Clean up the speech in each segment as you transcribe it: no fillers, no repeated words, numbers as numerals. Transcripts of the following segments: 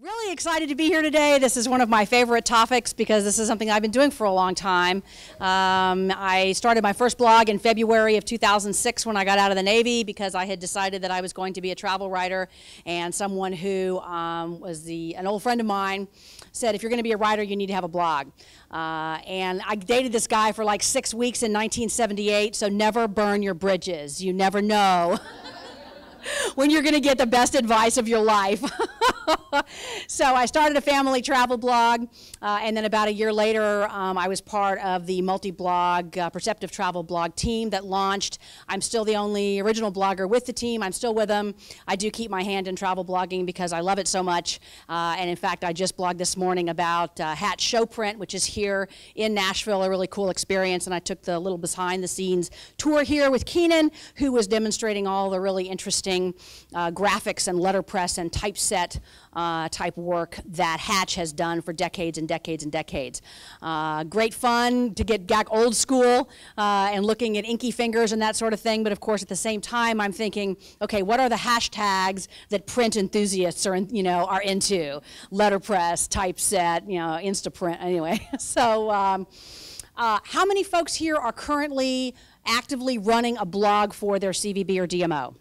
Really excited to be here today. This is one of my favorite topics because this is something I've been doing for a long time. I started my first blog in February of 2006 when I got out of the Navy because I had decided that I was going to be a travel writer, and someone who was an old friend of mine said, if you're going to be a writer, you need to have a blog. And I dated this guy for like 6 weeks in 1978, so never burn your bridges. You never know when you're going to get the best advice of your life. So I started a family travel blog, and then about a year later, I was part of the multi-blog Perceptive Travel blog team that launched. I'm still the only original blogger with the team. I'm still with them. I do keep my hand in travel blogging because I love it so much. And in fact, I just blogged this morning about Hatch Show Print, which is here in Nashville, a really cool experience. And I took the little behind-the-scenes tour here with Keenan, who was demonstrating all the really interesting graphics and letterpress and typeset type work that Hatch has done for decades and decades and decades. Great fun to get back old school and looking at inky fingers and that sort of thing, but of course at the same time I'm thinking, okay, what are the hashtags that print enthusiasts are into? Letterpress, typeset, Instaprint, anyway. So how many folks here are currently actively running a blog for their CVB or DMO?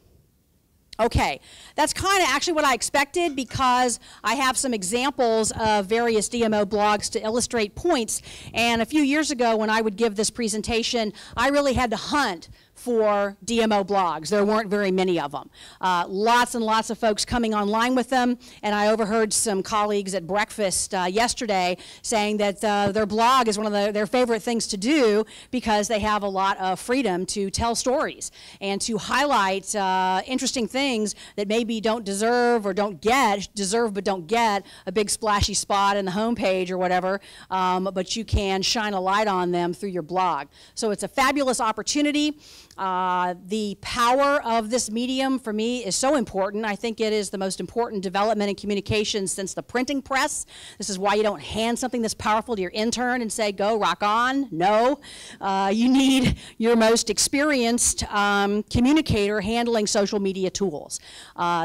Okay, that's kind of actually what I expected because I have some examples of various DMO blogs to illustrate points. And a few years ago when I would give this presentation, I really had to hunt for DMO blogs. There weren't very many of them. Lots and lots of folks coming online with them, and I overheard some colleagues at breakfast yesterday saying that their blog is one of their favorite things to do because they have a lot of freedom to tell stories and to highlight interesting things that maybe don't deserve but don't get a big splashy spot in the homepage or whatever, but you can shine a light on them through your blog. So it's a fabulous opportunity. The power of this medium for me is so important. I think it is the most important development in communication since the printing press. This is why you don't hand something this powerful to your intern and say, go, rock on. No. You need your most experienced communicator handling social media tools.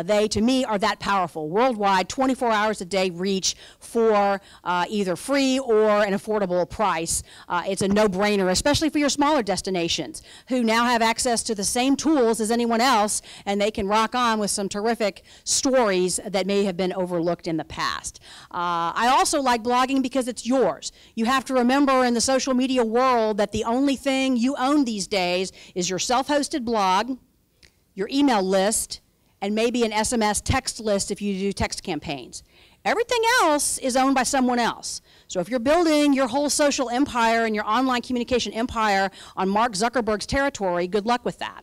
They, to me, are that powerful. Worldwide, 24 hours a day reach for either free or an affordable price. It's a no-brainer, especially for your smaller destinations who now have access to the same tools as anyone else, and they can rock on with some terrific stories that may have been overlooked in the past. I also like blogging because it's yours. You have to remember in the social media world that the only thing you own these days is your self-hosted blog, your email list, and maybe an SMS text list if you do text campaigns. Everything else is owned by someone else. So if you're building your whole social empire and your online communication empire on Mark Zuckerberg's territory, good luck with that.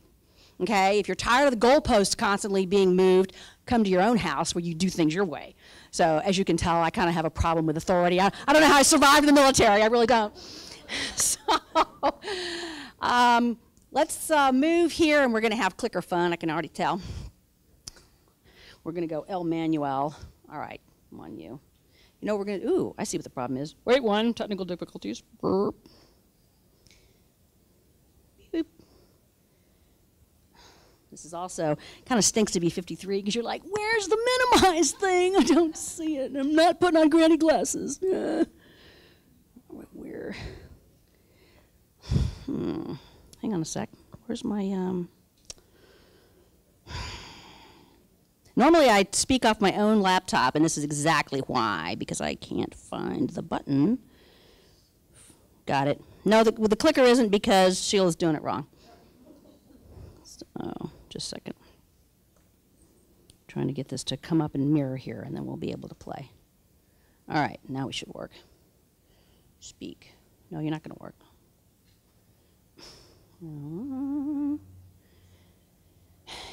Okay? If you're tired of the goalposts constantly being moved, come to your own house where you do things your way. So as you can tell, I kind of have a problem with authority. I don't know how I survived the military. I really don't. So let's move here, and we're going to have clicker fun. I can already tell. We're going to go El Manuel. All right. Come on, you. You know we're going to, ooh, I see what the problem is. Wait, technical difficulties. Burp. Beep. This is also, kind of stinks to be 53 because you're like, where's the minimize thing? I don't see it. I'm not putting on granny glasses. Where? Hang on a sec. Where's my, Normally I speak off my own laptop, and this is exactly why, because I can't find the button. Got it. No, the clicker isn't because Sheila's doing it wrong. Oh, just a second. Trying to get this to come up and mirror here, and then we'll be able to play. All right, now we should work. Speak. No, you're not going to work.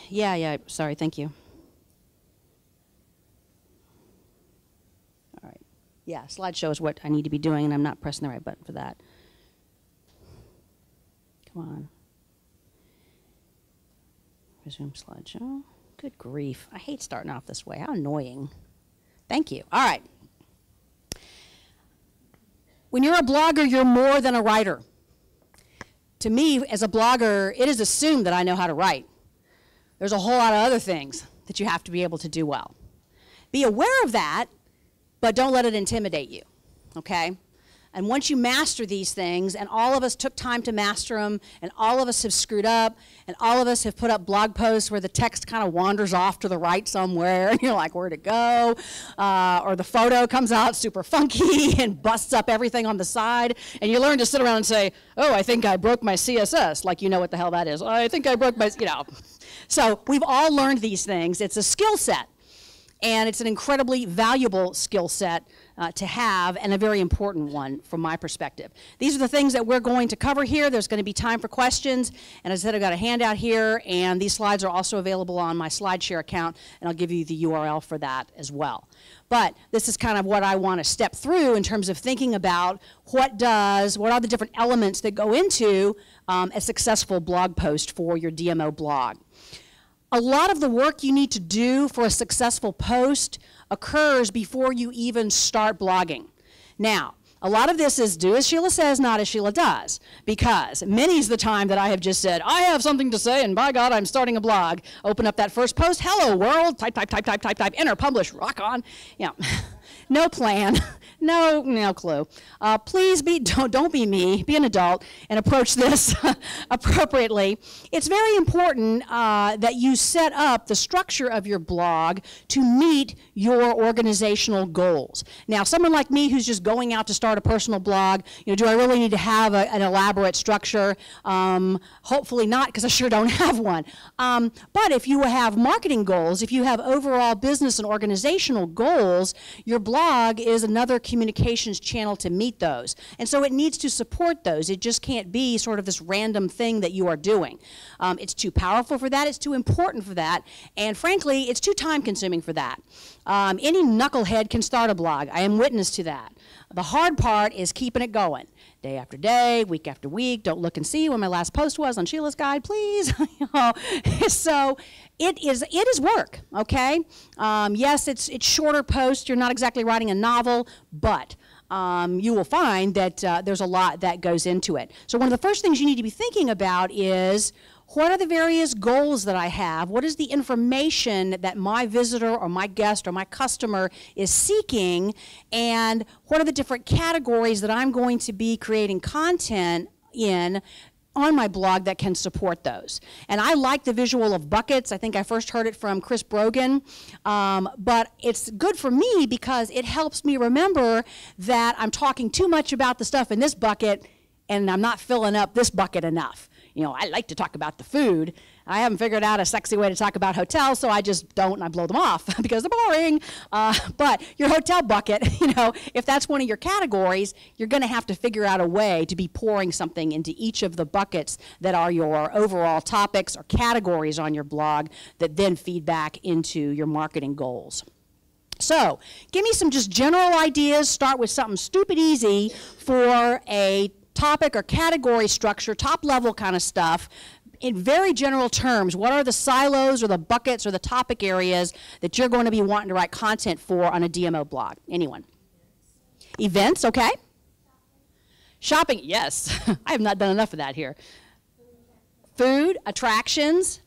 Yeah, sorry, thank you. Yeah, slideshow is what I need to be doing, and I'm not pressing the right button for that. Come on. Resume slideshow. Good grief. I hate starting off this way. How annoying. Thank you. All right. When you're a blogger, you're more than a writer. To me, as a blogger, it is assumed that I know how to write. There's a whole lot of other things that you have to be able to do well. Be aware of that, but don't let it intimidate you, okay? And once you master these things, and all of us took time to master them, and all of us have screwed up, and all of us have put up blog posts where the text kind of wanders off to the right somewhere, and you're like, where'd it go? Or the photo comes out super funky and busts up everything on the side, and you learn to sit around and say, oh, I think I broke my CSS, like you know what the hell that is. I think I broke my, you know. So we've all learned these things. It's a skill set, and it's an incredibly valuable skill set to have, and a very important one from my perspective. These are the things that we're going to cover here. There's going to be time for questions, and as I said, I've got a handout here, and these slides are also available on my SlideShare account, and I'll give you the URL for that as well. But this is kind of what I want to step through in terms of thinking about what are the different elements that go into a successful blog post for your DMO blog. A lot of the work you need to do for a successful post occurs before you even start blogging. Now, a lot of this is do as Sheila says, not as Sheila does, because many's the time that I have just said, I have something to say, and by God, I'm starting a blog. Open up that first post, hello world, type, enter, publish, rock on. You know, no plan, no clue. Please don't be me, be an adult, and approach this appropriately. It's very important that you set up the structure of your blog to meet your organizational goals. Now, someone like me who's just going out to start a personal blog, you know, do I really need to have an elaborate structure? Hopefully not, because I sure don't have one. But if you have marketing goals, if you have overall business and organizational goals, your blog is another communications channel to meet those. And so it needs to support those. It just can't be sort of this random thing that you are doing. It's too powerful for that. It's too important for that. And frankly, it's too time consuming for that. Any knucklehead can start a blog. I am witness to that. The hard part is keeping it going. Day after day, week after week. Don't look and see when my last post was on Sheila's Guide, please. So it is work, okay? Yes, it's shorter posts. You're not exactly writing a novel, but you will find that there's a lot that goes into it. So one of the first things you need to be thinking about is, what are the various goals that I have? What is the information that my visitor or my guest or my customer is seeking? And what are the different categories that I'm going to be creating content in on my blog that can support those? And I like the visual of buckets. I think I first heard it from Chris Brogan. But it's good for me because it helps me remember that I'm talking too much about the stuff in this bucket and I'm not filling up this bucket enough. You know, I like to talk about the food. I haven't figured out a sexy way to talk about hotels, so I just don't, and I blow them off because they're boring. But your hotel bucket, you know, if that's one of your categories, you're going to have to figure out a way to be pouring something into each of the buckets that are your overall topics or categories on your blog that then feed back into your marketing goals. So, give me some just general ideas. Start with something stupid easy for a topic or category structure, top level kind of stuff. In very general terms, what are the silos or the buckets or the topic areas that you're going to be wanting to write content for on a DMO blog? Anyone? Events, okay. Shopping, yes. I have not done enough of that here. Food, attractions,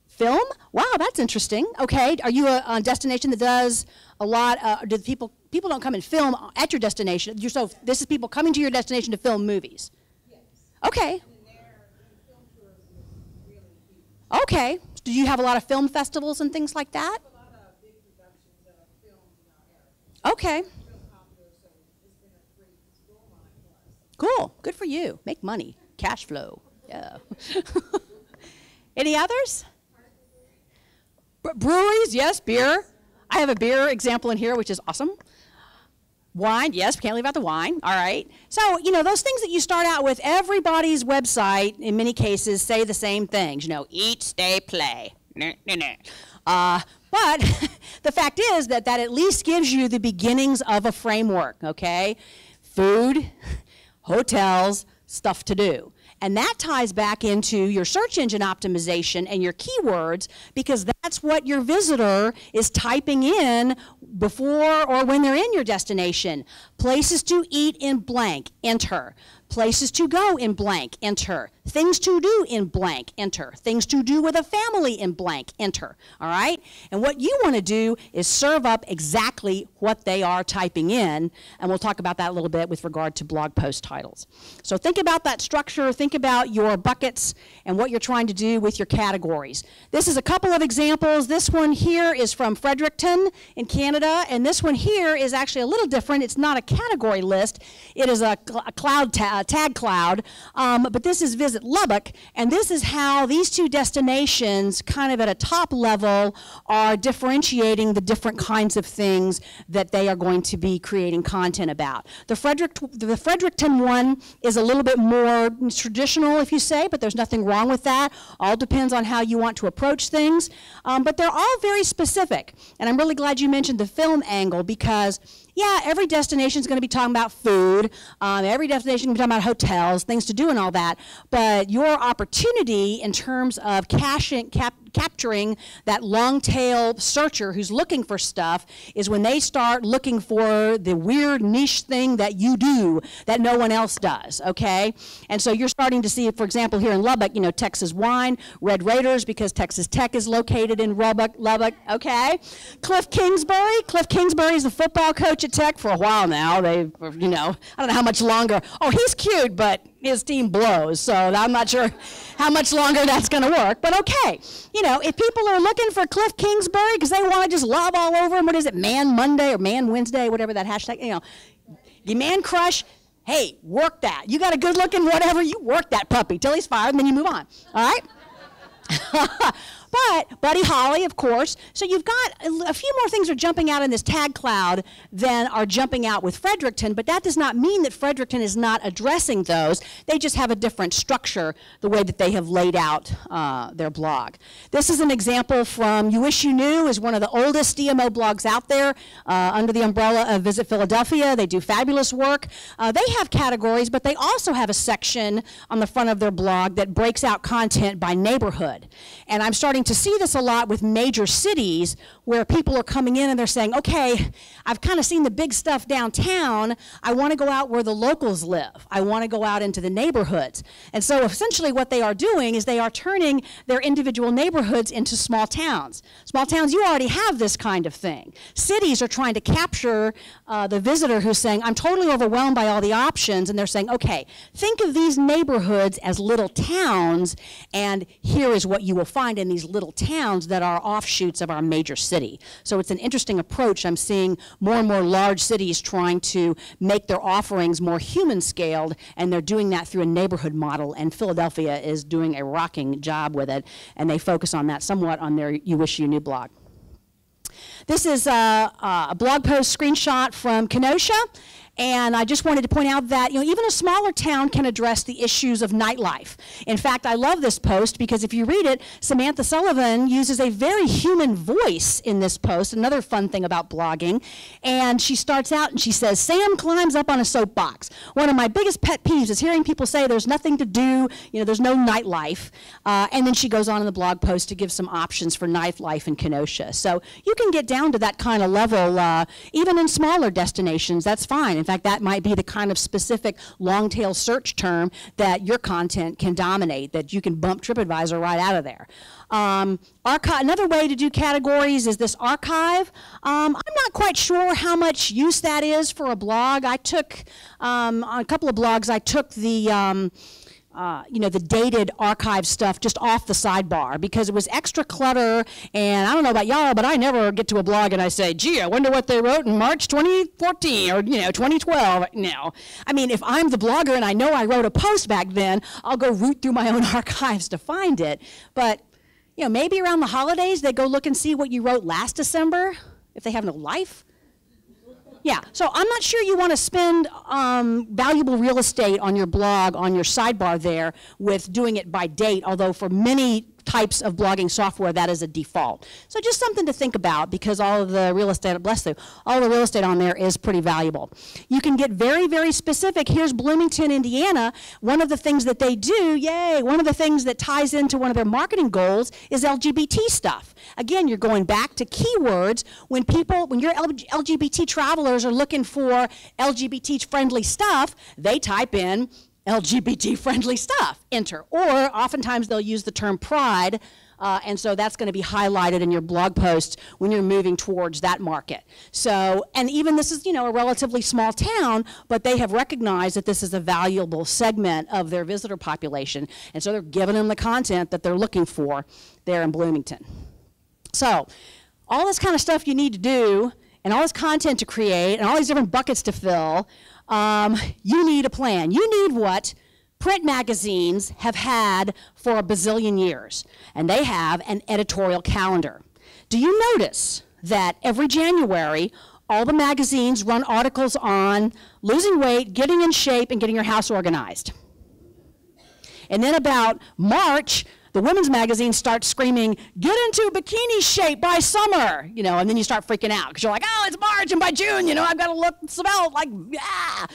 film. Wow, that's interesting. Okay, are you a destination that does a lot? Do people don't come and film at your destination? So this is people coming to your destination to film movies. Yes. Okay. Okay. Do you have a lot of film festivals and things like that? A lot of big productions that are filmed in our area. Okay. Cool. Good for you. Make money. Cash flow. Yeah. Any others? Breweries, yes. Beer. I have a beer example in here, which is awesome. Wine, yes, we can't leave out the wine. All right. So, you know, those things that you start out with, everybody's website, in many cases, say the same things. You know, eat, stay, play. But the fact is that at least gives you the beginnings of a framework, okay? Food, hotels, stuff to do. And that ties back into your search engine optimization and your keywords, because that's what your visitor is typing in before or when they're in your destination. Places to eat in blank, enter. Places to go in blank, enter. Things to do in blank, enter. Things to do with a family in blank, enter. All right? And what you want to do is serve up exactly what they are typing in, and we'll talk about that a little bit with regard to blog post titles. So think about that structure, think about your buckets and what you're trying to do with your categories. This is a couple of examples. This one here is from Fredericton in Canada, and this one here is actually a little different. It's not a category list. It is a cloud tag cloud, but this is Visit Lubbock, and this is how these two destinations kind of at a top level are differentiating the different kinds of things that they are going to be creating content about. The Fredericton one is a little bit more traditional, if you say, but there's nothing wrong with that. All depends on how you want to approach things, but they're all very specific, and I'm really glad you mentioned the film angle because yeah, every destination is going to be talking about food. Every destination is going to be talking about hotels, things to do and all that. But your opportunity in terms of capturing that long-tail searcher who's looking for stuff is when they start looking for the weird niche thing that you do that no one else does, okay? And so you're starting to see, for example, here in Lubbock, you know, Texas wine, Red Raiders because Texas Tech is located in Lubbock, okay? Cliff Kingsbury is the football coach at Tech for a while now. They've, you know, I don't know how much longer. Oh, he's cute, but his team blows, so I'm not sure how much longer that's going to work. But okay, you know, if people are looking for Cliff Kingsbury because they want to just love all over him, what is it, Man Monday or Man Wednesday, whatever that hashtag, you know, your man crush, hey, work that. You got a good looking whatever, you work that puppy till he's fired, and then you move on, all right? But Buddy Holly, of course. So you've got a few more things are jumping out in this tag cloud than are jumping out with Fredericton, but that does not mean that Fredericton is not addressing those. They just have a different structure, the way that they have laid out their blog. This is an example from You Wish You Knew, is one of the oldest DMO blogs out there under the umbrella of Visit Philadelphia. They do fabulous work. They have categories, but they also have a section on the front of their blog that breaks out content by neighborhood. And I'm starting to see this a lot with major cities where people are coming in and they're saying, okay, I've kind of seen the big stuff downtown. I want to go out where the locals live. I want to go out into the neighborhoods. And so essentially what they are doing is they are turning their individual neighborhoods into small towns. Small towns, you already have this kind of thing. Cities are trying to capture the visitor who's saying, I'm totally overwhelmed by all the options, and they're saying, okay, think of these neighborhoods as little towns, and here is what you will find in these little towns that are offshoots of our major city. So it's an interesting approach. I'm seeing more and more large cities trying to make their offerings more human-scaled, and they're doing that through a neighborhood model, and Philadelphia is doing a rocking job with it, and they focus on that somewhat on their You Wish You Knew blog. This is a blog post screenshot from Kenosha. And I just wanted to point out that, you know, even a smaller town can address the issues of nightlife. In fact, I love this post because if you read it, Samantha Sullivan uses a very human voice in this post, another fun thing about blogging. And she starts out and she says, Sam climbs up on a soapbox. One of my biggest pet peeves is hearing people say there's nothing to do, you know, there's no nightlife. And then she goes on in the blog post to give some options for nightlife in Kenosha. So you can get down to that kind of level, even in smaller destinations, that's fine. In fact, that might be the kind of specific long-tail search term that your content can dominate, that you can bump TripAdvisor right out of there. Another way to do categories is this archive. I'm not quite sure how much use that is for a blog. I took, on a couple of blogs, I took the you know, the dated archive stuff just off the sidebar because it was extra clutter, and I don't know about y'all, but I never get to a blog and I say, gee, I wonder what they wrote in March 2014 or, you know, 2012. No. I mean, if I'm the blogger and I know I wrote a post back then, I'll go root through my own archives to find it. But, you know, maybe around the holidays they go look and see what you wrote last December if they have no life. Yeah, so I'm not sure you want to spend valuable real estate on your blog, on your sidebar there, with doing it by date, although for many types of blogging software that is a default. So just something to think about because all of the real estate, bless you, all the real estate on there is pretty valuable. You can get very, very specific. Here's Bloomington, Indiana. One of the things that they do, yay, one of the things that ties into one of their marketing goals is LGBT stuff. Again, you're going back to keywords. When your LGBT travelers are looking for LGBT-friendly stuff, they type in LGBT-friendly stuff, enter. Or oftentimes they'll use the term pride, and so that's going to be highlighted in your blog post when you're moving towards that market. So, and even this is, a relatively small town, but they have recognized that this is a valuable segment of their visitor population, and so they're giving them the content that they're looking for there in Bloomington. So, all this kind of stuff you need to do, and all this content to create, and all these different buckets to fill, you need a plan. You need what print magazines have had for a bazillion years, and they have an editorial calendar. Do you notice that every January, all the magazines run articles on losing weight, getting in shape, and getting your house organized? And then about March, the women's magazine starts screaming, get into bikini shape by summer, and then you start freaking out because you're like, oh, it's March, and by June, I've got to look svelte, like, yeah.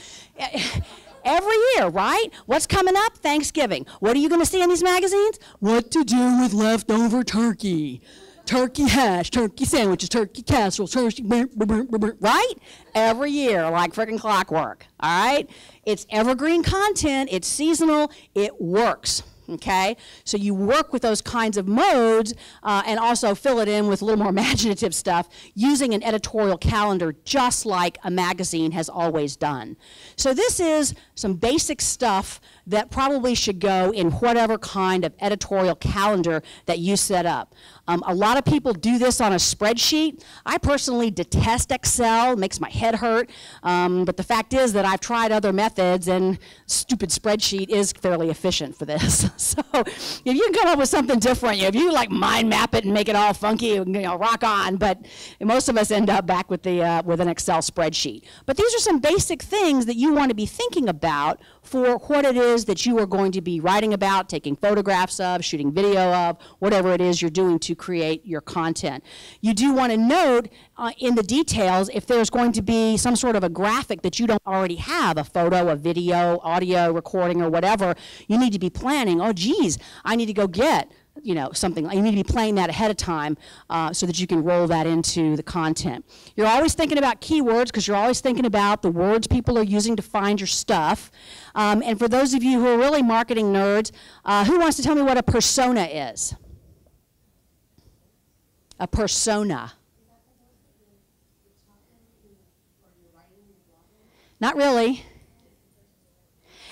Every year, right? What's coming up? Thanksgiving. What are you going to see in these magazines? What to do with leftover turkey. Turkey hash, turkey sandwiches, turkey casseroles, turkey, right? Every year, like freaking clockwork, all right? It's evergreen content, it's seasonal, it works. Okay, so you work with those kinds of modes and also fill it in with a little more imaginative stuff using an editorial calendar just like a magazine has always done. So this is some basic stuff that probably should go in whatever kind of editorial calendar that you set up. A lot of people do this on a spreadsheet. I personally detest Excel, it makes my head hurt, but the fact is that I've tried other methods and stupid spreadsheet is fairly efficient for this. So if you can come up with something different, if you like mind map it and make it all funky, rock on, but most of us end up back with an Excel spreadsheet. But these are some basic things that you want to be thinking about for what it is that you are going to be writing about, taking photographs of, shooting video of, whatever it is you're doing to create your content. You do want to note in the details if there's going to be some sort of a graphic that you don't already have, a photo, a video, audio recording, or whatever. You need to be planning, oh geez, I need to go get something. You need to be planning that ahead of time so that you can roll that into the content. You're always thinking about keywords because you're always thinking about the words people are using to find your stuff. And for those of you who are really marketing nerds, who wants to tell me what a persona is? A persona. Not really.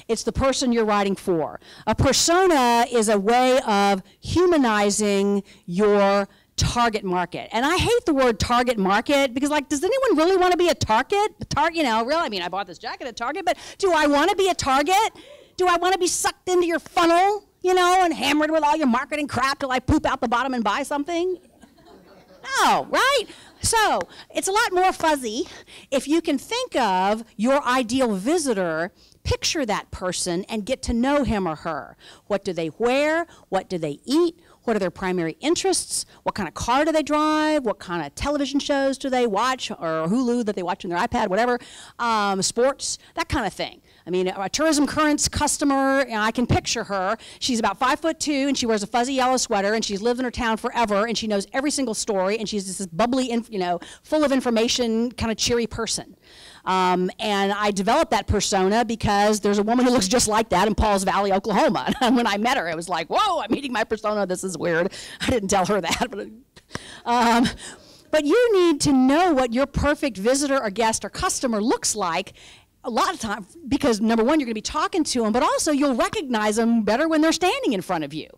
It's the person you're writing for. A persona is a way of humanizing your target market. And I hate the word target market because, does anyone really want to be a target? Really? I mean, I bought this jacket at Target, but do I want to be a target? Do I want to be sucked into your funnel, and hammered with all your marketing crap till I poop out the bottom and buy something? No, right? So it's a lot more fuzzy. If you can think of your ideal visitor, picture that person and get to know him or her. What do they wear? What do they eat? What are their primary interests? What kind of car do they drive? What kind of television shows do they watch, or Hulu that they watch on their iPad, whatever, sports, that kind of thing. I mean, a Tourism Currents customer, I can picture her. She's about 5'2", and she wears a fuzzy yellow sweater, and she's lived in her town forever, and she knows every single story, and she's this bubbly, full of information, kind of cheery person. And I developed that persona because there's a woman who looks just like that in Pauls Valley, Oklahoma. And when I met her, it was like, whoa, I'm meeting my persona. This is weird. I didn't tell her that. But you need to know what your perfect visitor or guest or customer looks like a lot of times, because number one, you're going to be talking to them, but also you'll recognize them better when they're standing in front of you.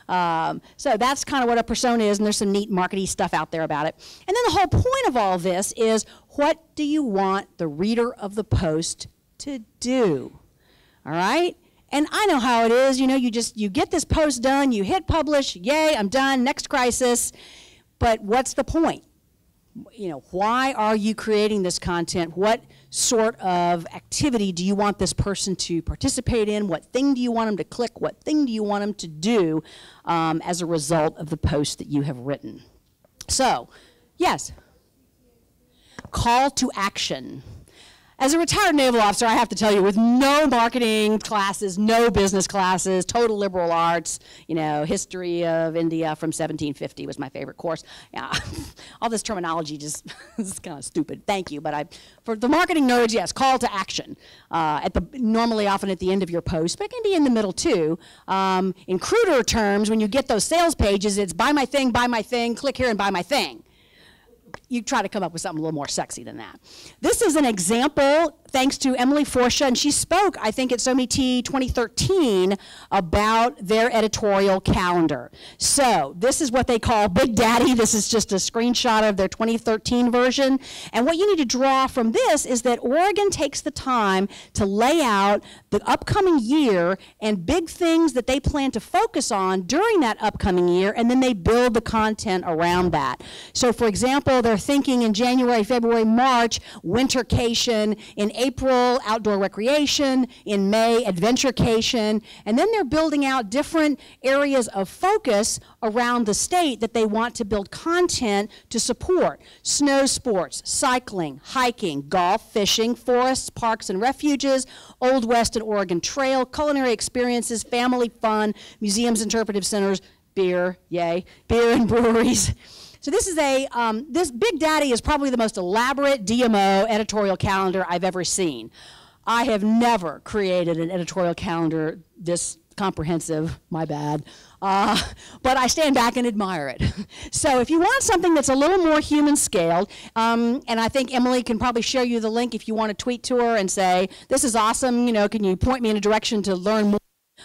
So that's kind of what a persona is, and there's some neat marketing stuff out there about it. And then the whole point of all this is, what do you want the reader of the post to do? All right? And I know how it is. You get this post done, you hit publish, yay, I'm done, next crisis. But what's the point? Why are you creating this content? What sort of activity do you want this person to participate in? What thing do you want them to click? What thing do you want them to do as a result of the post that you have written? So, yes? Call to action. As a retired naval officer, I have to tell you, with no marketing classes, no business classes, total liberal arts, you know, history of India from 1750 was my favorite course. Yeah, all this terminology just is kind of stupid. Thank you, but for the marketing nerds, yes, call to action. Normally often at the end of your post, but it can be in the middle too. In cruder terms, when you get those sales pages, it's buy my thing, click here and buy my thing. You try to come up with something a little more sexy than that. This is an example, thanks to Emily Forsha, and she spoke, I think, at SoMeT 2013 about their editorial calendar. So this is what they call Big Daddy. This is just a screenshot of their 2013 version. And what you need to draw from this is that Oregon takes the time to lay out the upcoming year and big things that they plan to focus on during that upcoming year, and then they build the content around that. So for example, they're thinking in January, February, March, wintercation, in April, outdoor recreation, in May, adventurecation, and then they're building out different areas of focus around the state that they want to build content to support. Snow sports, cycling, hiking, golf, fishing, forests, parks and refuges, Old West and Oregon Trail, culinary experiences, family fun, museums, interpretive centers, beer, yay, beer and breweries. So this is this Big Daddy is probably the most elaborate DMO editorial calendar I've ever seen. I have never created an editorial calendar this comprehensive, my bad, but I stand back and admire it. So if you want something that's a little more human scaled, and I think Emily can probably share you the link if you want to tweet to her and say, this is awesome, you know, can you point me in a direction to learn more?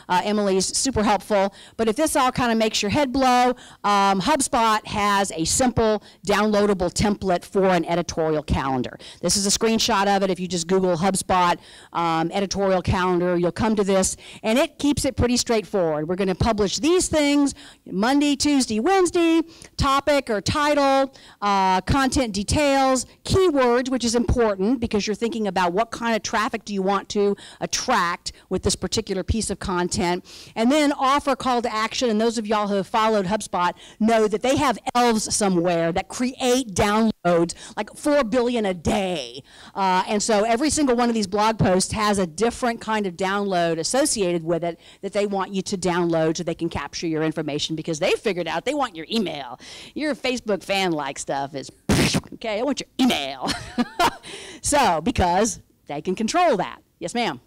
Emily's super helpful, but if this all kind of makes your head blow, HubSpot has a simple downloadable template for an editorial calendar. This is a screenshot of it. If you just Google HubSpot editorial calendar, you'll come to this, and it keeps it pretty straightforward. We're going to publish these things Monday, Tuesday, Wednesday, topic or title, content details, keywords, which is important because you're thinking about what kind of traffic do you want to attract with this particular piece of content. And then offer call to action, and those of y'all who have followed HubSpot know that they have elves somewhere that create downloads like 4 billion a day. And so every single one of these blog posts has a different kind of download associated with it that they want you to download so they can capture your information because they figured out they want your email. Your Facebook fan-like stuff is, okay, I want your email. So, because they can control that. Yes, ma'am.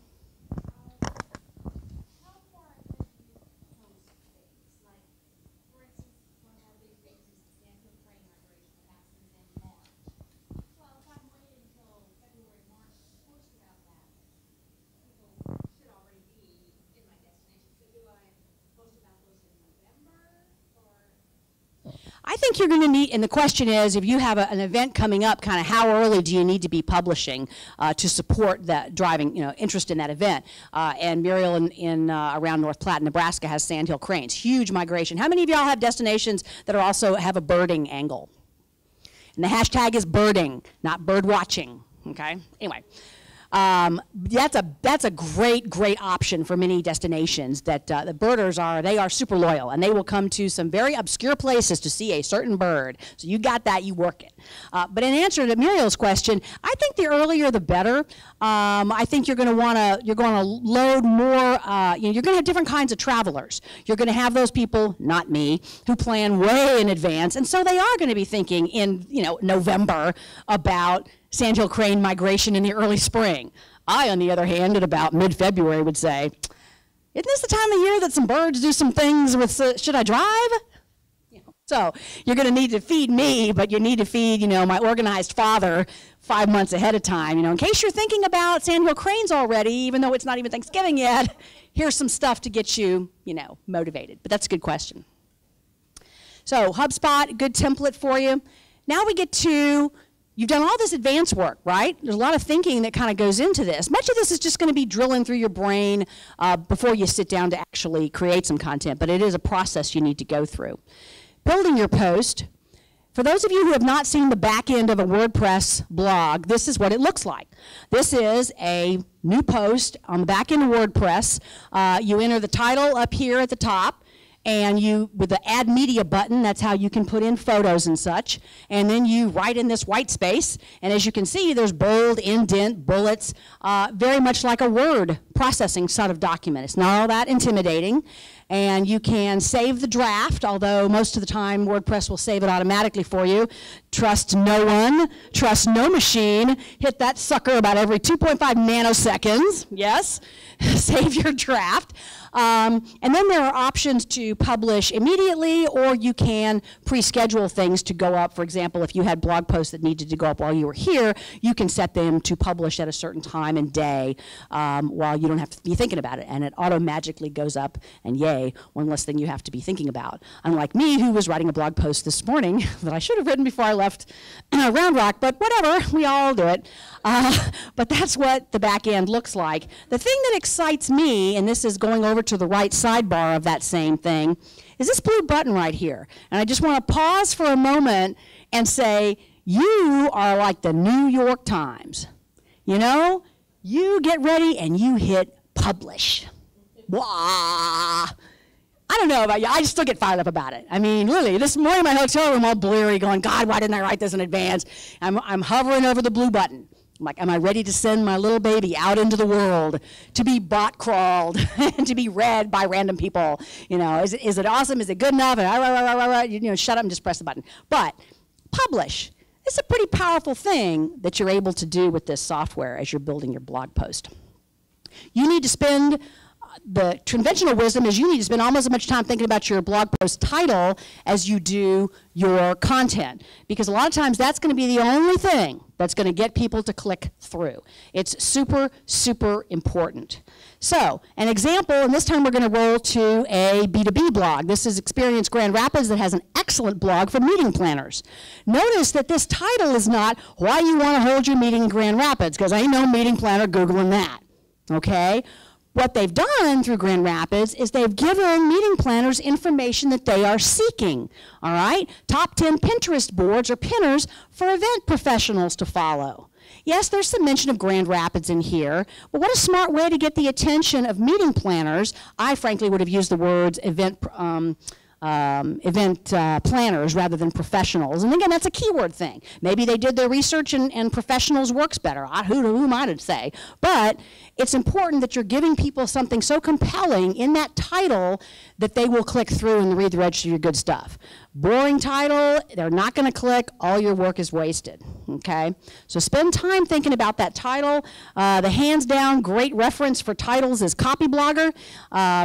I think you're going to need, and the question is, if you have an event coming up, kind of how early do you need to be publishing to support that driving, interest in that event? And Muriel in around North Platte, Nebraska, has sandhill cranes, huge migration. How many of y'all have destinations that are also have a birding angle? And the hashtag is birding, not bird watching. Okay. Anyway. That's a great option for many destinations that the birders they are super loyal, and they will come to some very obscure places to see a certain bird. So you got that, you work it. But in answer to Muriel's question, I think the earlier the better. I think you're going to load more, you're going to have different kinds of travelers. You're going to have those people, not me, who plan way in advance, and so they are going to be thinking in, November about sandhill crane migration in the early spring. I, on the other hand, at about mid-February would say, isn't this the time of year that some birds do some things with, should I drive? So you're going to need to feed me, but you need to feed, my organized father 5 months ahead of time. In case you're thinking about sandhill cranes already, even though it's not even Thanksgiving yet, here's some stuff to get you, motivated. But that's a good question. So HubSpot, good template for you. Now we get to, you've done all this advanced work, right? There's a lot of thinking that kind of goes into this. Much of this is just going to be drilling through your brain before you sit down to actually create some content, but it is a process you need to go through. Building your post. For those of you who have not seen the back end of a WordPress blog, this is what it looks like. This is a new post on the back end of WordPress. You enter the title up here at the top, and you, with the add media button, that's how you can put in photos and such, and then you write in this white space, and as you can see, there's bold, indent, bullets, very much like a word processing sort of document. It's not all that intimidating. And you can save the draft, although most of the time WordPress will save it automatically for you. Trust no one, trust no machine. Hit that sucker about every 2.5 nanoseconds, yes. Save your draft. And then there are options to publish immediately, or you can pre-schedule things to go up. For example, if you had blog posts that needed to go up while you were here, you can set them to publish at a certain time and day while you don't have to be thinking about it. And it auto-magically goes up, and yay, one less thing you have to be thinking about. Unlike me, who was writing a blog post this morning that I should have written before I left Round Rock, but whatever, we all do it. But that's what the back end looks like. The thing that excites me, and this is going over to the right sidebar of that same thing, is this blue button right here. And I just want to pause for a moment and say, you are like the New York Times. You know, you get ready and you hit publish. Wah! I don't know about you, I still get fired up about it. I mean, literally, this morning in my hotel room all bleary going, God, why didn't I write this in advance? I'm hovering over the blue button. I'm like, am I ready to send my little baby out into the world to be bot crawled and to be read by random people? You know, is it awesome? Is it good enough? And you know, shut up and just press the button. But publish. It's a pretty powerful thing that you're able to do with this software as you're building your blog post. You need to spend, the conventional wisdom is you need to spend almost as much time thinking about your blog post title as you do your content, because a lot of times that's going to be the only thing that's going to get people to click through. It's super, super important. So, an example, and this time we're going to roll to a B2B blog. This is Experience Grand Rapids that has an excellent blog for meeting planners. Notice that this title is not why you want to hold your meeting in Grand Rapids, because ain't no meeting planner Googling that, okay? What they've done through Grand Rapids is they've given meeting planners information that they are seeking, all right? Top 10 Pinterest boards or pinners for event professionals to follow. Yes, there's some mention of Grand Rapids in here, but what a smart way to get the attention of meeting planners. I frankly would have used the words event planners rather than professionals. And again, that's a keyword thing. Maybe they did their research and professionals works better. Who might it say? But it's important that you're giving people something so compelling in that title that they will click through and read the rest of your good stuff. Boring title, they're not going to click, all your work is wasted, okay? So spend time thinking about that title. The hands down great reference for titles is Copyblogger.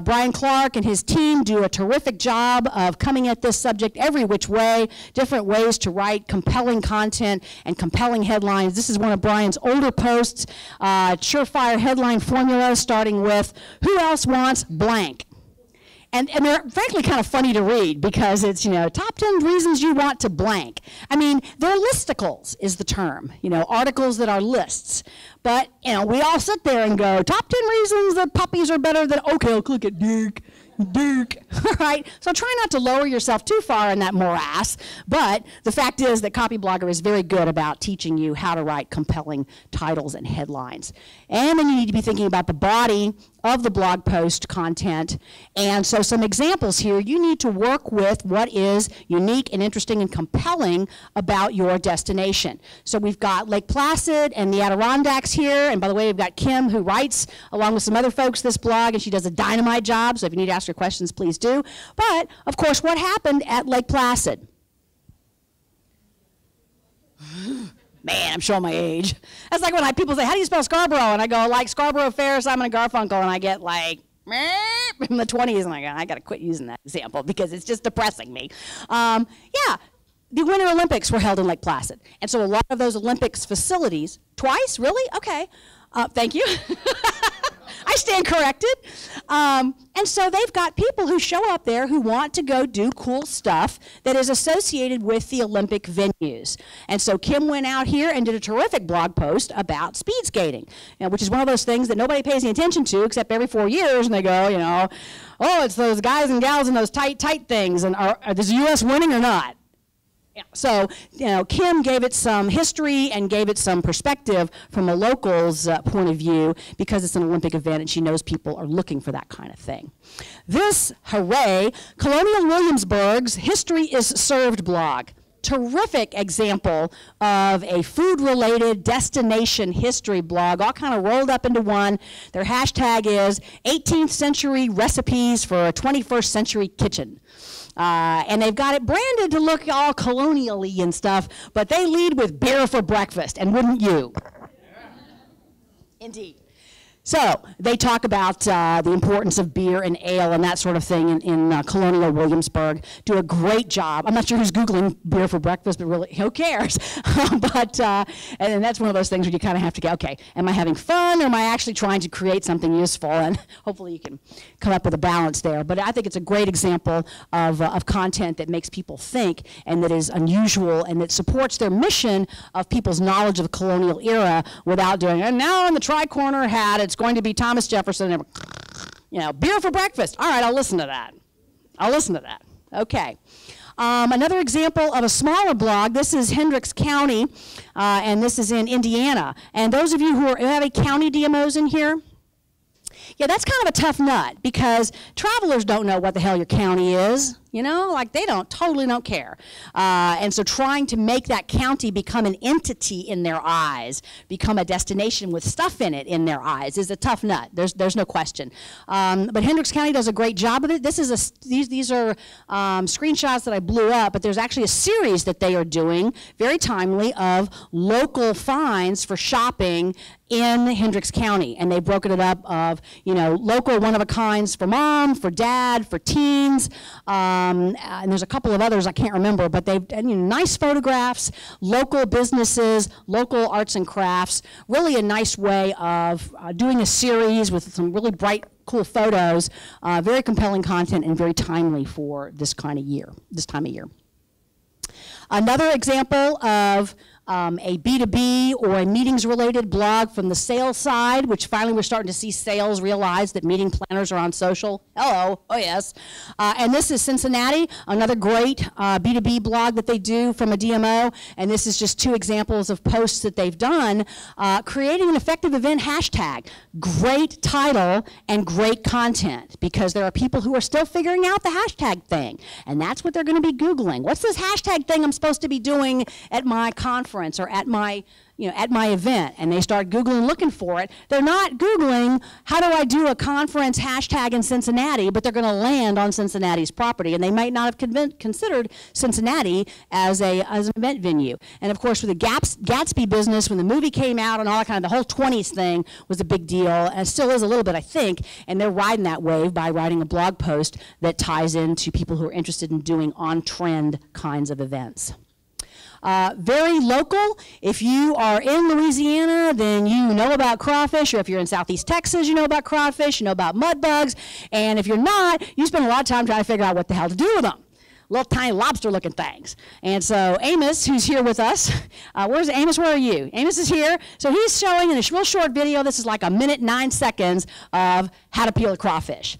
Brian Clark and his team do a terrific job of coming at this subject every which way, different ways to write compelling content and compelling headlines. This is one of Brian's older posts, surefire headline formula starting with, who else wants blank? And they're frankly kind of funny to read because it's, you know, top 10 reasons you want to blank. I mean, they're listicles is the term, you know, articles that are lists. But, you know, we all sit there and go, top 10 reasons that puppies are better than, okay, I'll click it, Duke. Right? So try not to lower yourself too far in that morass, but the fact is that Copyblogger is very good about teaching you how to write compelling titles and headlines. And then you need to be thinking about the body of the blog post content. And so some examples here, you need to work with what is unique and interesting and compelling about your destination. So we've got Lake Placid and the Adirondacks here, and by the way, we've got Kim who writes along with some other folks this blog, and she does a dynamite job, so if you need to ask her questions, please do. But, of course, what happened at Lake Placid? Man, I'm showing my age. That's like when people say, how do you spell Scarborough? And I go, like Scarborough Fair, Simon and Garfunkel, and I get like, in the 20s, and I got to quit using that example because it's just depressing me. Yeah, the Winter Olympics were held in Lake Placid. And so a lot of those Olympics facilities, twice, really? Okay, thank you. I stand corrected. And so they've got people who show up there who want to go do cool stuff that is associated with the Olympic venues. And so Kim went out here and did a terrific blog post about speed skating, you know, which is one of those things that nobody pays any attention to except every 4 years, and they go, you know, oh, it's those guys and gals in those tight things, and is the U.S. winning or not? Yeah. So, you know, Kim gave it some history and gave it some perspective from a local's point of view because it's an Olympic event and she knows people are looking for that kind of thing. This, hooray, Colonial Williamsburg's History is Served blog. Terrific example of a food-related destination history blog, all kind of rolled up into one. Their hashtag is 18th century recipes for a 21st century kitchen. And they've got it branded to look all colonial-y and stuff, but they lead with beer for breakfast, and wouldn't you? Indeed. So they talk about the importance of beer and ale and that sort of thing in Colonial Williamsburg. Do a great job. I'm not sure who's Googling beer for breakfast, but really, who cares? And that's one of those things where you kind of have to go, okay, am I having fun or am I actually trying to create something useful? And hopefully you can come up with a balance there. But I think it's a great example of content that makes people think and that is unusual and that supports their mission of people's knowledge of the colonial era without doing, and now in the tri-corner hat, it's going to be Thomas Jefferson, and, you know, beer for breakfast. All right, I'll listen to that. I'll listen to that. Okay. Another example of a smaller blog, this is Hendricks County, and this is in Indiana. And those of you who have a county DMOs in here, yeah, that's kind of a tough nut because travelers don't know what the hell your county is. You know, like they totally don't care. And so trying to make that county become an entity in their eyes, become a destination with stuff in it in their eyes is a tough nut. There's no question. But Hendricks County does a great job of it. These are screenshots that I blew up, but there's actually a series that they are doing, very timely, of local finds for shopping in Hendricks County. And they've broken it up of, you know, local one-of-a-kinds for mom, for dad, for teens, and there's a couple of others I can't remember, but they've nice photographs, local businesses, local arts and crafts, really a nice way of doing a series with some really bright, cool photos, very compelling content and very timely for this time of year. Another example of a B2B or a meetings-related blog from the sales side, which finally we're starting to see sales realize that meeting planners are on social. Hello, oh yes. And this is Cincinnati, another great B2B blog that they do from a DMO, and this is just two examples of posts that they've done. Creating an effective event hashtag. Great title and great content, because there are people who are still figuring out the hashtag thing, and that's what they're going to be Googling. What's this hashtag thing I'm supposed to be doing at my conference or at my event? And they start Googling looking for it. They're not Googling, how do I do a conference hashtag in Cincinnati, but they're going to land on Cincinnati's property, and they might not have considered Cincinnati as an event venue. And of course, with the Gatsby business, when the movie came out and all that kind of, the whole 20s thing was a big deal, and it still is a little bit, I think, and they're riding that wave by writing a blog post that ties into people who are interested in doing on-trend kinds of events. Very local. If you are in Louisiana, then you know about crawfish, or if you're in Southeast Texas, you know about crawfish, you know about mud bugs, and if you're not, you spend a lot of time trying to figure out what the hell to do with them. Little tiny lobster-looking things. And so Amos, who's here with us, where's Amos? Where are you? Amos is here. So he's showing in a real short video, this is like 1:09 of how to peel a crawfish.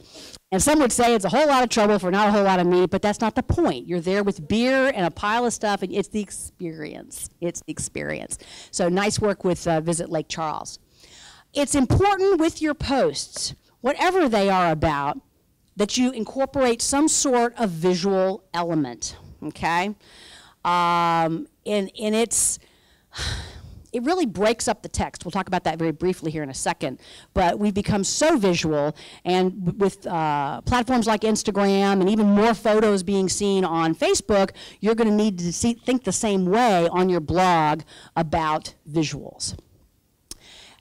And some would say it's a whole lot of trouble for not a whole lot of meat, but that's not the point. You're there with beer and a pile of stuff, and it's the experience. It's the experience. So nice work with Visit Lake Charles. It's important with your posts, whatever they are about, that you incorporate some sort of visual element, okay? And it really breaks up the text. We'll talk about that very briefly here in a second. But we've become so visual, and with platforms like Instagram and even more photos being seen on Facebook, you're going to need to think the same way on your blog about visuals.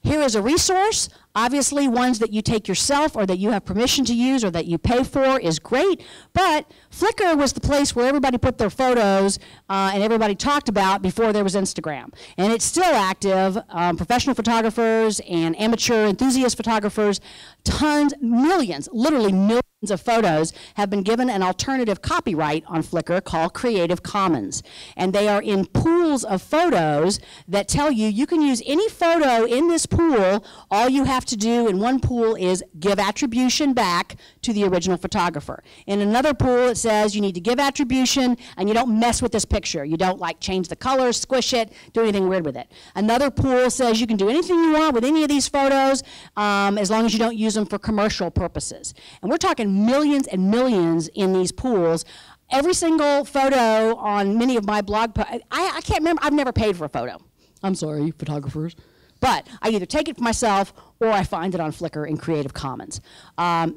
Here is a resource. Obviously, ones that you take yourself or that you have permission to use or that you pay for is great, but Flickr was the place where everybody put their photos and everybody talked about before there was Instagram. And it's still active. Professional photographers and amateur enthusiast photographers, tons, millions, literally millions of photos have been given an alternative copyright on Flickr called Creative Commons. And they are in pools of photos that tell you you can use any photo in this pool. All you have have to do in one pool is give attribution back to the original photographer. In another pool, it says you need to give attribution and you don't mess with this picture. You don't like change the colors, squish it, do anything weird with it. Another pool says you can do anything you want with any of these photos as long as you don't use them for commercial purposes. And we're talking millions and millions in these pools. Every single photo on many of my blog posts, I can't remember, I've never paid for a photo. I'm sorry, photographers. But I either take it for myself or I find it on Flickr in Creative Commons.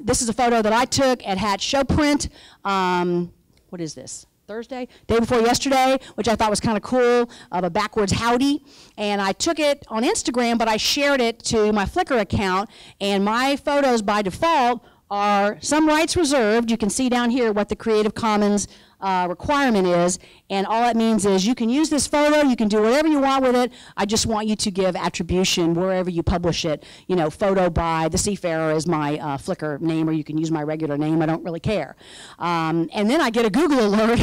This is a photo that I took at Hatch Show Print. What is this? Thursday? Day before yesterday, which I thought was kind of cool, of a backwards howdy. And I took it on Instagram, but I shared it to my Flickr account. And my photos by default are some rights reserved. You can see down here what the Creative Commons requirement is, and all that means is you can use this photo, you can do whatever you want with it. I just want you to give attribution wherever you publish it. You know, photo by the Seafarer is my Flickr name, or you can use my regular name. I don't really care. And then I get a Google alert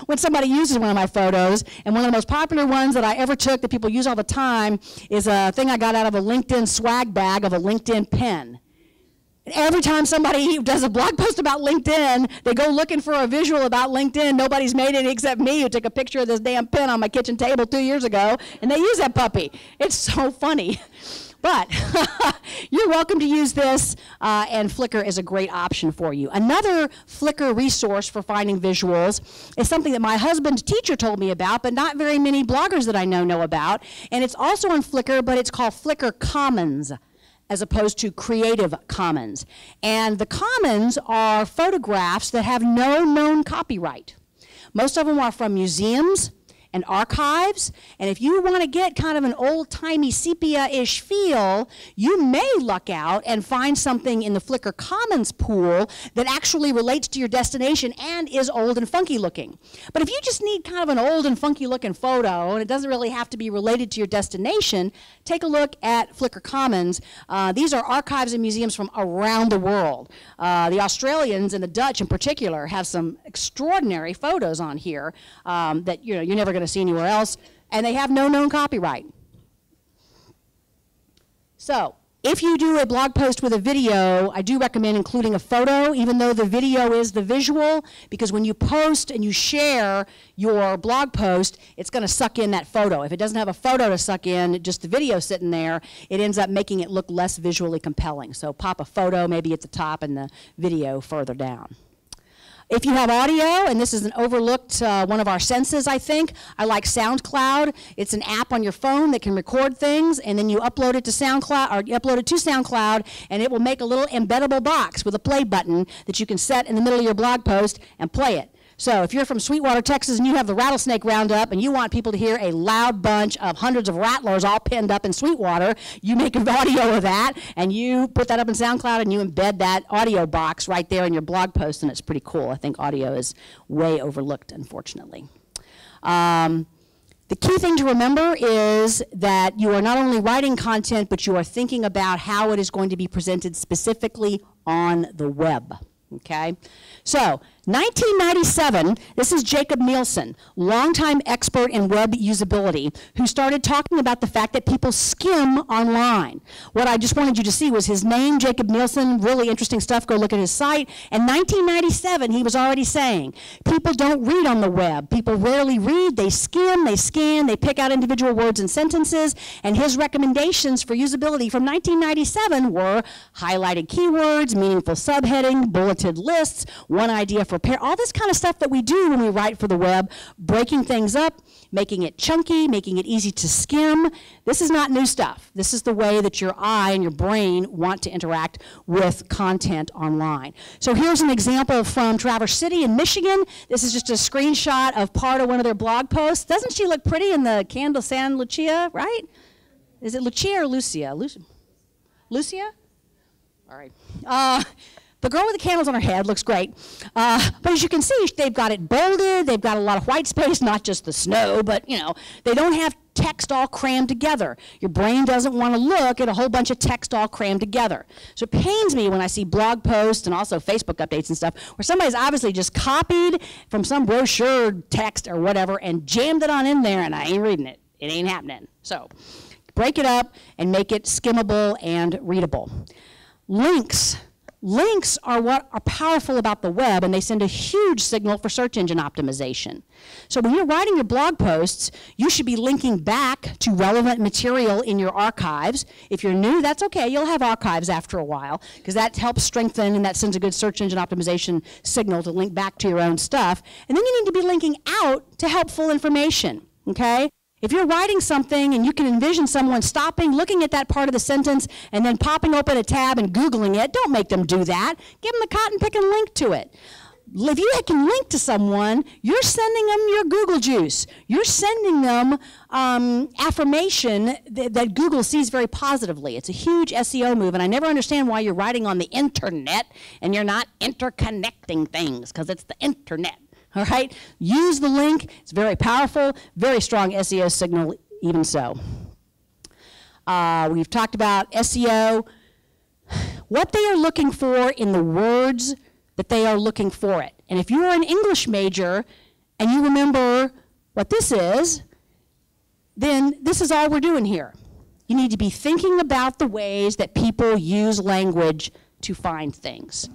when somebody uses one of my photos, and one of the most popular ones that I ever took that people use all the time is a thing I got out of a LinkedIn swag bag of a LinkedIn pen. Every time somebody does a blog post about LinkedIn, they go looking for a visual about LinkedIn. Nobody's made it except me, who took a picture of this damn pen on my kitchen table 2 years ago, and they use that puppy. It's so funny. But you're welcome to use this, and Flickr is a great option for you. Another Flickr resource for finding visuals is something that my husband's teacher told me about, but not very many bloggers that I know about. And it's also on Flickr, but it's called Flickr Commons, as opposed to Creative Commons. And the Commons are photographs that have no known copyright. Most of them are from museums and archives, and if you want to get kind of an old-timey sepia-ish feel, you may luck out and find something in the Flickr Commons pool that actually relates to your destination and is old and funky looking. But if you just need kind of an old and funky looking photo, and it doesn't really have to be related to your destination, take a look at Flickr Commons. These are archives and museums from around the world. The Australians and the Dutch in particular have some extraordinary photos on here that you're never going to see anywhere else, and they have no known copyright. So if you do a blog post with a video, I do recommend including a photo, even though the video is the visual, because when you post and you share your blog post, it's going to suck in that photo. If it doesn't have a photo to suck in, just the video sitting there, it ends up making it look less visually compelling. So pop a photo maybe at the top and the video further down. If you have audio, and this is an overlooked one of our senses, I think, I like SoundCloud. It's an app on your phone that can record things, and then you upload it to SoundCloud, or you upload it to SoundCloud, and it will make a little embeddable box with a play button that you can set in the middle of your blog post and play it. So if you're from Sweetwater, Texas, and you have the Rattlesnake Roundup, and you want people to hear a loud bunch of hundreds of rattlers all pinned up in Sweetwater, you make an audio of that, and you put that up in SoundCloud, and you embed that audio box right there in your blog post, and it's pretty cool. I think audio is way overlooked, unfortunately. The key thing to remember is that you are not only writing content, but you are thinking about how it is going to be presented specifically on the web. Okay? So, 1997, this is Jacob Nielsen, longtime expert in web usability, who started talking about the fact that people skim online. What I just wanted you to see was his name, Jacob Nielsen, really interesting stuff. Go look at his site. In 1997, he was already saying, people don't read on the web. People rarely read. They skim, they scan, they pick out individual words and sentences, and his recommendations for usability from 1997 were highlighted keywords, meaningful subheading, bulleted lists, one idea for all this kind of stuff that we do when we write for the web, breaking things up, making it chunky, making it easy to skim. This is not new stuff. This is the way that your eye and your brain want to interact with content online. So here's an example from Traverse City in Michigan. This is just a screenshot of part of one of their blog posts. Doesn't she look pretty in the candle San Lucia, right? Is it Lucia or Lucia? Lucia? All right. The girl with the candles on her head looks great, but as you can see, they've got it bolded, they've got a lot of white space, not just the snow, but you know, they don't have text all crammed together. Your brain doesn't want to look at a whole bunch of text all crammed together. So it pains me when I see blog posts and also Facebook updates and stuff where somebody's obviously just copied from some brochure text or whatever and jammed it on in there, and I ain't reading it. It ain't happening. So break it up and make it skimmable and readable. Links. Links are what are powerful about the web, and they send a huge signal for search engine optimization. So when you're writing your blog posts, you should be linking back to relevant material in your archives. If you're new, that's okay. You'll have archives after a while, because that helps strengthen and that sends a good search engine optimization signal to link back to your own stuff. And then you need to be linking out to helpful information, okay? If you're writing something and you can envision someone stopping, looking at that part of the sentence, and then popping open a tab and Googling it, don't make them do that. Give them the cotton picking link to it. If you can link to someone, you're sending them your Google juice. You're sending them affirmation that Google sees very positively. It's a huge SEO move, and I never understand why you're writing on the internet and you're not interconnecting things, because it's the internet. All right, use the link. It's very powerful, very strong SEO signal, even so. We've talked about SEO, what they are looking for in the words that they are looking for it. And if you're an English major and you remember what this is, then this is all we're doing here. You need to be thinking about the ways that people use language to find things.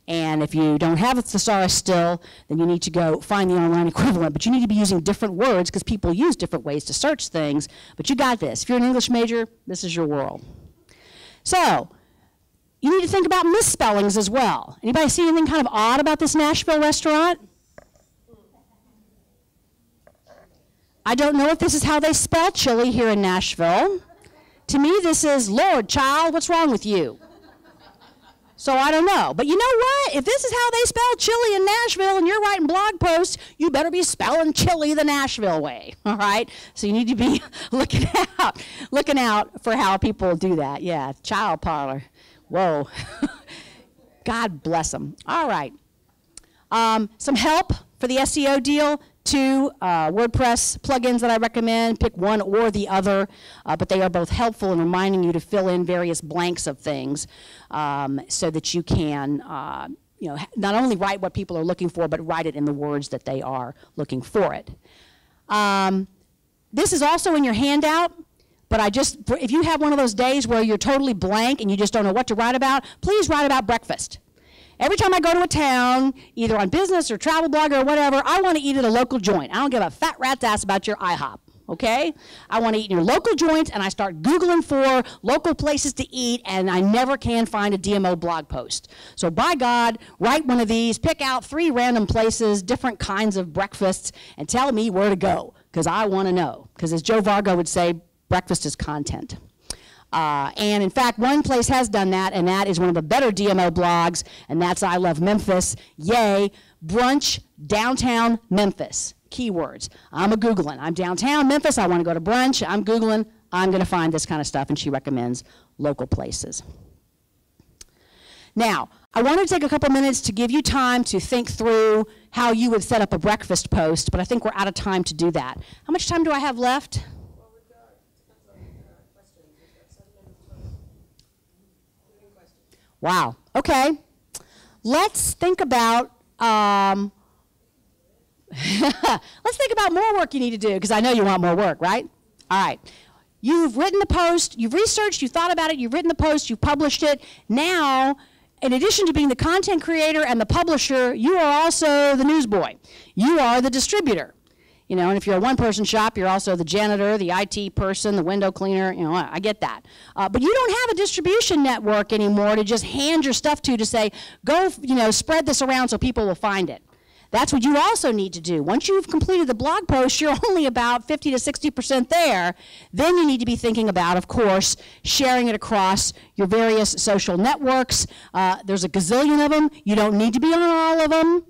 And if you don't have a thesaurus still, then you need to go find the online equivalent. But you need to be using different words because people use different ways to search things. But you got this. If you're an English major, this is your world. So you need to think about misspellings as well. Anybody see anything kind of odd about this Nashville restaurant? I don't know if this is how they spell chili here in Nashville. To me, this is, Lord, child, what's wrong with you? So I don't know. But you know what? If this is how they spell chili in Nashville and you're writing blog posts, you better be spelling chili the Nashville way, all right? So you need to be looking out for how people do that. Yeah, child parlor. Whoa. God bless them. All right. Some help for the SEO deal. 2 WordPress plugins that I recommend. Pick one or the other, but they are both helpful in reminding you to fill in various blanks of things so that you can not only write what people are looking for, but write it in the words that they are looking for it. This is also in your handout, but if you have one of those days where you're totally blank and you just don't know what to write about, please write about breakfast. Every time I go to a town, either on business or travel blog or whatever, I want to eat at a local joint. I don't give a fat rat's ass about your IHOP, okay? I want to eat in your local joint, and I start Googling for local places to eat, and I never can find a DMO blog post. So by God, write one of these, pick out 3 random places, different kinds of breakfasts, and tell me where to go, because I want to know. Because as Joe Vargo would say, breakfast is content. And in fact, one place has done that, and that is one of the better DMO blogs, and that's I Love Memphis. Yay, brunch, downtown Memphis. Keywords. I'm Googling. I'm downtown Memphis. I want to go to brunch. I'm Googling. I'm going to find this kind of stuff, and she recommends local places. Now, I want to take a couple minutes to give you time to think through how you would set up a breakfast post, but I think we're out of time to do that. How much time do I have left? Wow. Okay. Let's think about more work you need to do, because I know you want more work, right? All right. You've written the post, you've researched, you've thought about it, you've written the post, you've published it. Now, in addition to being the content creator and the publisher, you are also the newsboy. You are the distributor. You know, and if you're a one-person shop, you're also the janitor, the IT person, the window cleaner. You know, I get that. But you don't have a distribution network anymore to just hand your stuff to say, go, spread this around so people will find it. That's what you also need to do. Once you've completed the blog post, you're only about 50 to 60% there. Then you need to be thinking about, of course, sharing it across your various social networks. There's a gazillion of them. You don't need to be on all of them.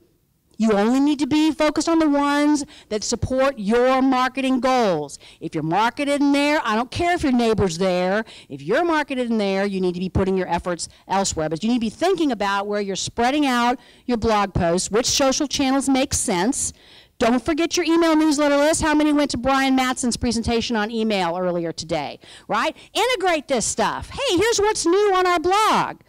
You only need to be focused on the ones that support your marketing goals. If you're marketed in there, I don't care if your neighbor's there. If you're marketed in there, you need to be putting your efforts elsewhere. But you need to be thinking about where you're spreading out your blog posts, which social channels make sense. Don't forget your email newsletter list. How many went to Brian Matson's presentation on email earlier today, right? Integrate this stuff. Hey, here's what's new on our blog,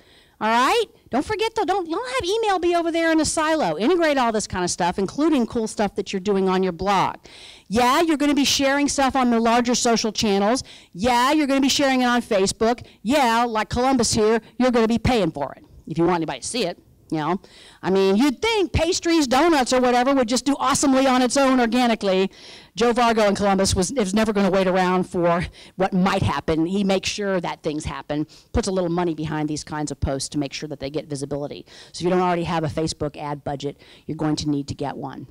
all right? Don't forget, though, don't have email be over there in a silo. Integrate all this kind of stuff, including cool stuff that you're doing on your blog. Yeah, you're going to be sharing stuff on the larger social channels. Yeah, you're going to be sharing it on Facebook. Yeah, like Columbus here, you're going to be paying for it if you want anybody to see it. You know, I mean, you'd think pastries, donuts, or whatever would just do awesomely on its own organically. Joe Vargo in Columbus was never going to wait around for what might happen. He makes sure that things happen, puts a little money behind these kinds of posts to make sure that they get visibility. So if you don't already have a Facebook ad budget, you're going to need to get one.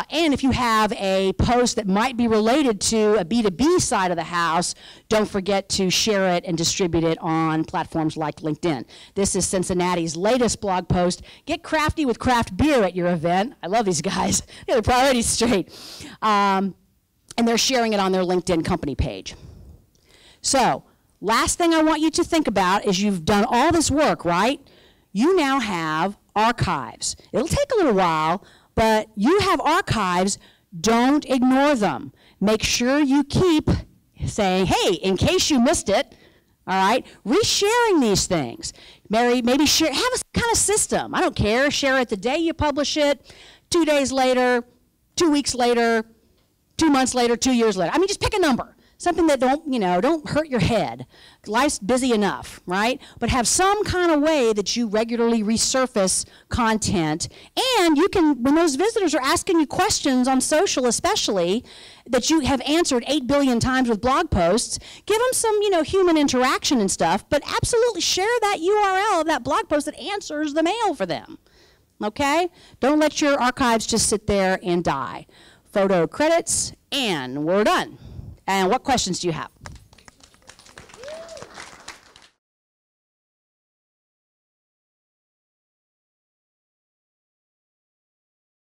And if you have a post that might be related to a B2B side of the house, don't forget to share it and distribute it on platforms like LinkedIn. This is Cincinnati's latest blog post. Get crafty with craft beer at your event. I love these guys. They're priorities straight. And they're sharing it on their LinkedIn company page. So, last thing I want you to think about is you've done all this work, right? You now have archives. It'll take a little while, but you have archives. Don't ignore them. Make sure you keep saying, hey, in case you missed it, all right, resharing these things. Maybe share, have a kind of system. I don't care. Share it the day you publish it, 2 days later, 2 weeks later, 2 months later, 2 years later. I mean, just pick a number. Something that don't hurt your head. Life's busy enough, right? But have some kind of way that you regularly resurface content. And you can, when those visitors are asking you questions on social especially, that you have answered 8 billion times with blog posts, give them some, human interaction and stuff, but absolutely share that URL of that blog post that answers the mail for them, okay? Don't let your archives just sit there and die. Photo credits, and we're done. And what questions do you have?